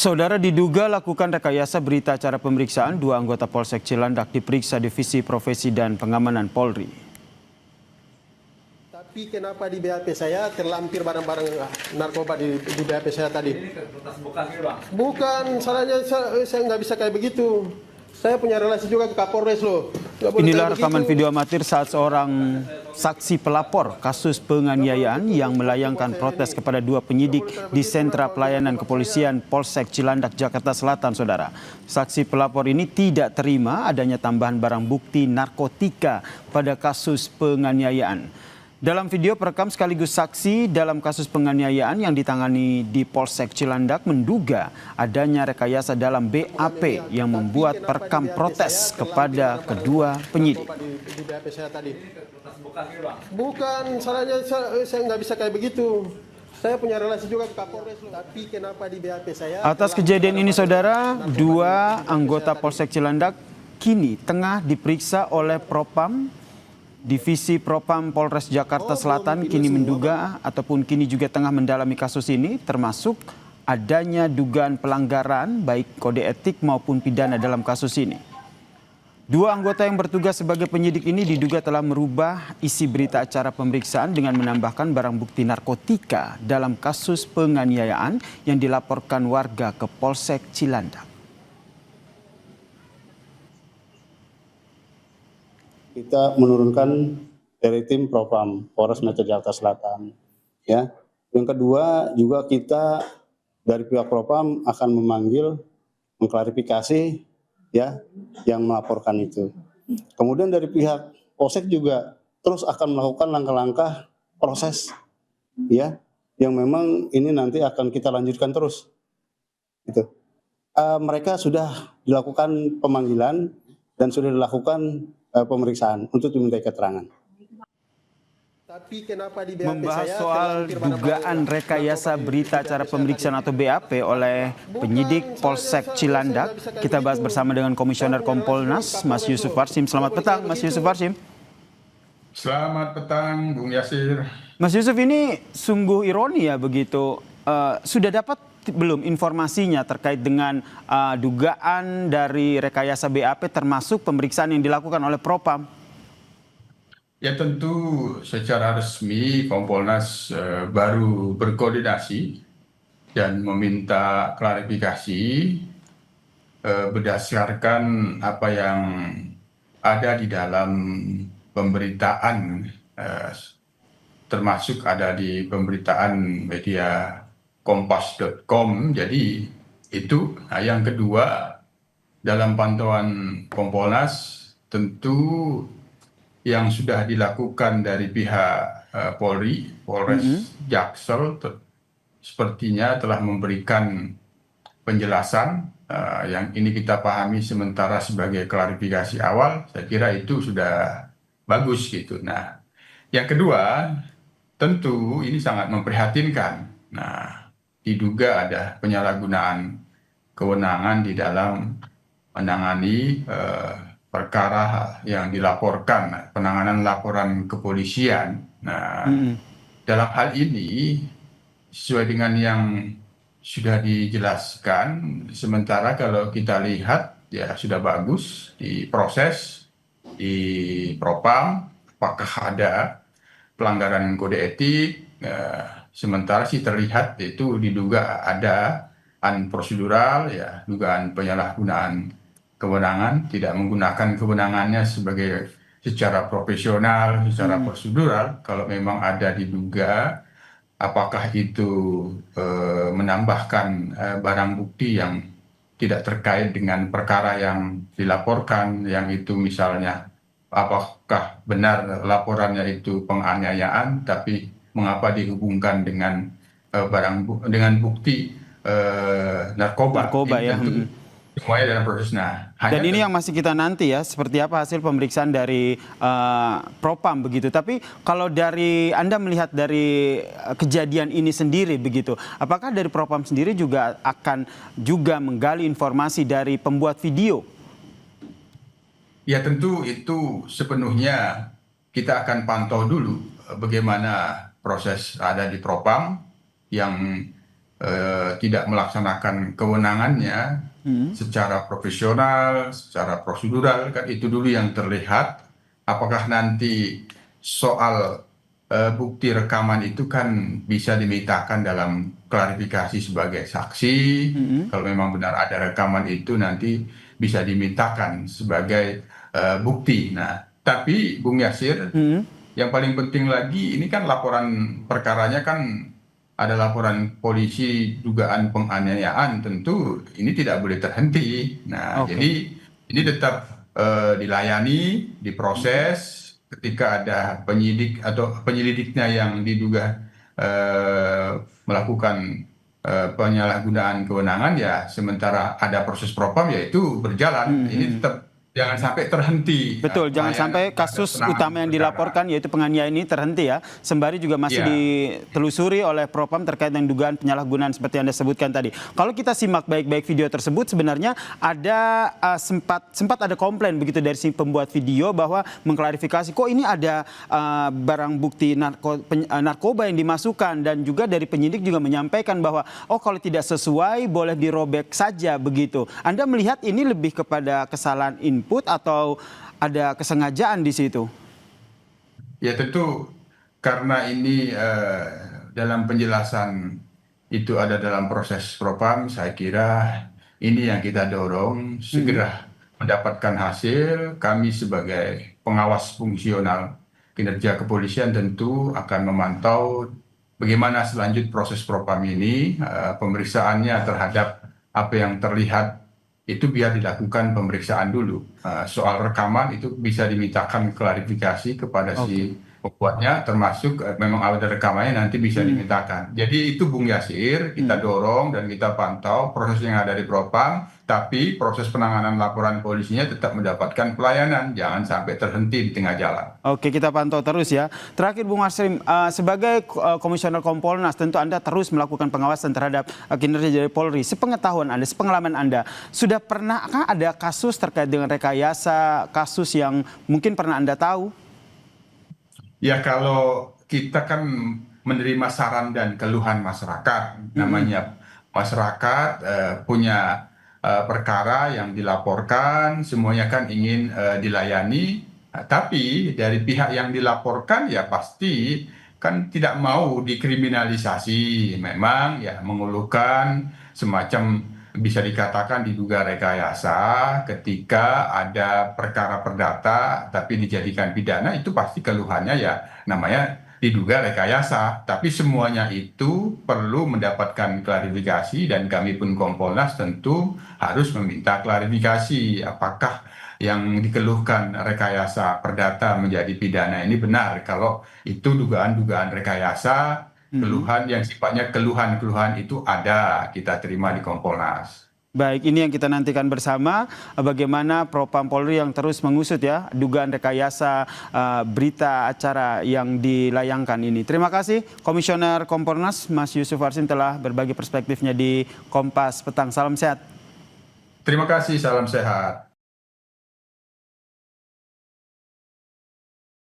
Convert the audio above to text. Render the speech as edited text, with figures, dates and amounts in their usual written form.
Saudara, diduga lakukan rekayasa berita acara pemeriksaan, dua anggota Polsek Cilandak diperiksa Divisi Profesi dan Pengamanan Polri. Tapi kenapa di BAP saya terlampir barang-barang narkoba di BAP saya tadi? Bukan, salahnya saya nggak bisa kayak begitu. Saya punya relasi juga ke Kapolres loh. Inilah rekaman video amatir saat seorang saksi pelapor kasus penganiayaan yang melayangkan protes kepada dua penyidik di Sentra Pelayanan Kepolisian Polsek Cilandak, Jakarta Selatan, saudara. Saksi pelapor ini tidak terima adanya tambahan barang bukti narkotika pada kasus penganiayaan. Dalam video perekam sekaligus saksi dalam kasus penganiayaan yang ditangani di Polsek Cilandak menduga adanya rekayasa dalam BAP yang membuat perekam protes kepada kedua penyidik. Di BAP saya tadi. Bukan, salahnya saya nggak bisa kayak begitu. Saya punya relasi juga ke Kapolres, tapi kenapa di BAP saya? Atas kejadian ini, saudara, dua anggota Polsek Cilandak kini tengah diperiksa oleh Propam. Divisi Propam Polres Jakarta Selatan kini menduga ataupun kini juga tengah mendalami kasus ini, termasuk adanya dugaan pelanggaran baik kode etik maupun pidana dalam kasus ini. Dua anggota yang bertugas sebagai penyidik ini diduga telah merubah isi berita acara pemeriksaan dengan menambahkan barang bukti narkotika dalam kasus penganiayaan yang dilaporkan warga ke Polsek Cilandak. Kita menurunkan dari tim Propam Polres Metro Jakarta Selatan. Ya, yang kedua juga kita dari pihak Propam akan memanggil, mengklarifikasi ya yang melaporkan itu. Kemudian dari pihak Polsek juga terus akan melakukan langkah-langkah proses ya yang memang ini nanti akan kita lanjutkan terus. Gitu. Mereka sudah dilakukan pemanggilan dan sudah dilakukan pemeriksaan untuk dimintai keterangan. Tapi kenapa di BAP Membahas saya soal dugaan rekayasa berita acara pemeriksaan atau BAP oleh penyidik Polsek Cilandak, kita bahas bersama dengan Komisioner Kompolnas, Mas Yusuf Warsim. Selamat petang, Mas Yusuf Warsim. Selamat petang, Bung Yasir. Mas Yusuf, ini sungguh ironi ya begitu. Sudah dapat belum informasinya terkait dengan dugaan dari rekayasa BAP termasuk pemeriksaan yang dilakukan oleh Propam? Ya tentu secara resmi Kompolnas baru berkoordinasi dan meminta klarifikasi berdasarkan apa yang ada di dalam pemberitaan, termasuk ada di pemberitaan media kompas.com. Jadi itu. Nah, yang kedua, dalam pantauan Kompolnas tentu yang sudah dilakukan dari pihak Polri, Polres Jaksel sepertinya telah memberikan penjelasan yang ini kita pahami sementara sebagai klarifikasi awal. Saya kira itu sudah bagus gitu. Nah, yang kedua tentu ini sangat memprihatinkan. Nah, diduga ada penyalahgunaan kewenangan di dalam menangani perkara yang dilaporkan, penanganan laporan kepolisian. Nah, dalam hal ini sesuai dengan yang sudah dijelaskan, sementara kalau kita lihat ya sudah bagus diproses di Propam, apakah ada pelanggaran kode etik. Sementara sih terlihat itu diduga ada prosedural ya, dugaan penyalahgunaan kewenangan, tidak menggunakan kewenangannya secara profesional, secara prosedural. Kalau memang ada diduga, apakah itu menambahkan barang bukti yang tidak terkait dengan perkara yang dilaporkan, yang itu misalnya apakah benar laporannya itu penganiayaan, tapi mengapa dihubungkan dengan dengan bukti narkoba ya. Tentu semuanya dalam proses. Nah, dan ini yang masih kita nanti ya, seperti apa hasil pemeriksaan dari Propam begitu. Tapi kalau dari Anda melihat dari kejadian ini sendiri begitu, apakah dari Propam sendiri juga akan menggali informasi dari pembuat video? Ya tentu itu sepenuhnya kita akan pantau dulu bagaimana proses ada di Propam yang tidak melaksanakan kewenangannya secara profesional, secara prosedural, kan itu dulu yang terlihat. Apakah nanti soal bukti rekaman itu kan bisa dimintakan dalam klarifikasi sebagai saksi. Kalau memang benar ada rekaman itu nanti bisa dimintakan sebagai bukti. Nah, tapi Bung Yasir, yang paling penting lagi ini kan laporan perkaranya kan ada laporan polisi dugaan penganiayaan, tentu ini tidak boleh terhenti. Nah, jadi ini tetap dilayani, diproses ketika ada penyidik atau penyelidiknya yang diduga melakukan penyalahgunaan kewenangan, ya sementara ada proses propam yaitu berjalan. Ini tetap jangan sampai terhenti. Betul, jangan sampai kasus utama yang dilaporkan yaitu penganiayaan ini terhenti ya. Sembari juga masih ditelusuri oleh Propam terkait dengan dugaan penyalahgunaan seperti yang Anda sebutkan tadi. Kalau kita simak baik-baik video tersebut, sebenarnya ada sempat ada komplain begitu dari si pembuat video bahwa mengklarifikasi kok ini ada barang bukti narkoba yang dimasukkan, dan juga dari penyidik juga menyampaikan bahwa kalau tidak sesuai boleh dirobek saja begitu. Anda melihat ini lebih kepada kesalahan input atau ada kesengajaan di situ? Ya tentu karena ini dalam penjelasan itu ada dalam proses propam, saya kira ini yang kita dorong segera mendapatkan hasil. Kami sebagai pengawas fungsional kinerja kepolisian tentu akan memantau bagaimana selanjut proses propam ini, pemeriksaannya terhadap apa yang terlihat itu biar dilakukan pemeriksaan dulu. Soal rekaman itu bisa dimintakan klarifikasi kepada si pembuatnya, termasuk memang ada rekamannya nanti bisa dimintakan. Jadi itu Bung Yasir, kita dorong dan kita pantau proses yang ada di Propam, tapi proses penanganan laporan polisinya tetap mendapatkan pelayanan, jangan sampai terhenti di tengah jalan. Oke, kita pantau terus ya. Terakhir Bung Asrim, sebagai Komisioner Kompolnas tentu Anda terus melakukan pengawasan terhadap kinerja dari Polri. Sepengetahuan Anda, sepengalaman Anda, sudah pernahkah ada kasus terkait dengan rekayasa, kasus yang mungkin pernah Anda tahu? Ya kalau kita kan menerima saran dan keluhan masyarakat, namanya masyarakat punya perkara yang dilaporkan, semuanya kan ingin dilayani, tapi dari pihak yang dilaporkan ya pasti kan tidak mau dikriminalisasi, memang ya mengeluhkan semacam bisa dikatakan diduga rekayasa ketika ada perkara perdata tapi dijadikan pidana, itu pasti keluhannya ya namanya diduga rekayasa. Tapi semuanya itu perlu mendapatkan klarifikasi dan kami pun Kompolnas tentu harus meminta klarifikasi apakah yang dikeluhkan rekayasa perdata menjadi pidana ini benar. Kalau itu dugaan-dugaan rekayasa, keluhan yang sifatnya keluhan-keluhan itu ada, kita terima di Kompolnas. Baik, ini yang kita nantikan bersama, bagaimana Propam Polri yang terus mengusut ya dugaan rekayasa berita acara yang dilayangkan ini. Terima kasih Komisioner Kompolnas Mas Yusuf Warsim telah berbagi perspektifnya di Kompas Petang. Salam sehat. Terima kasih, salam sehat.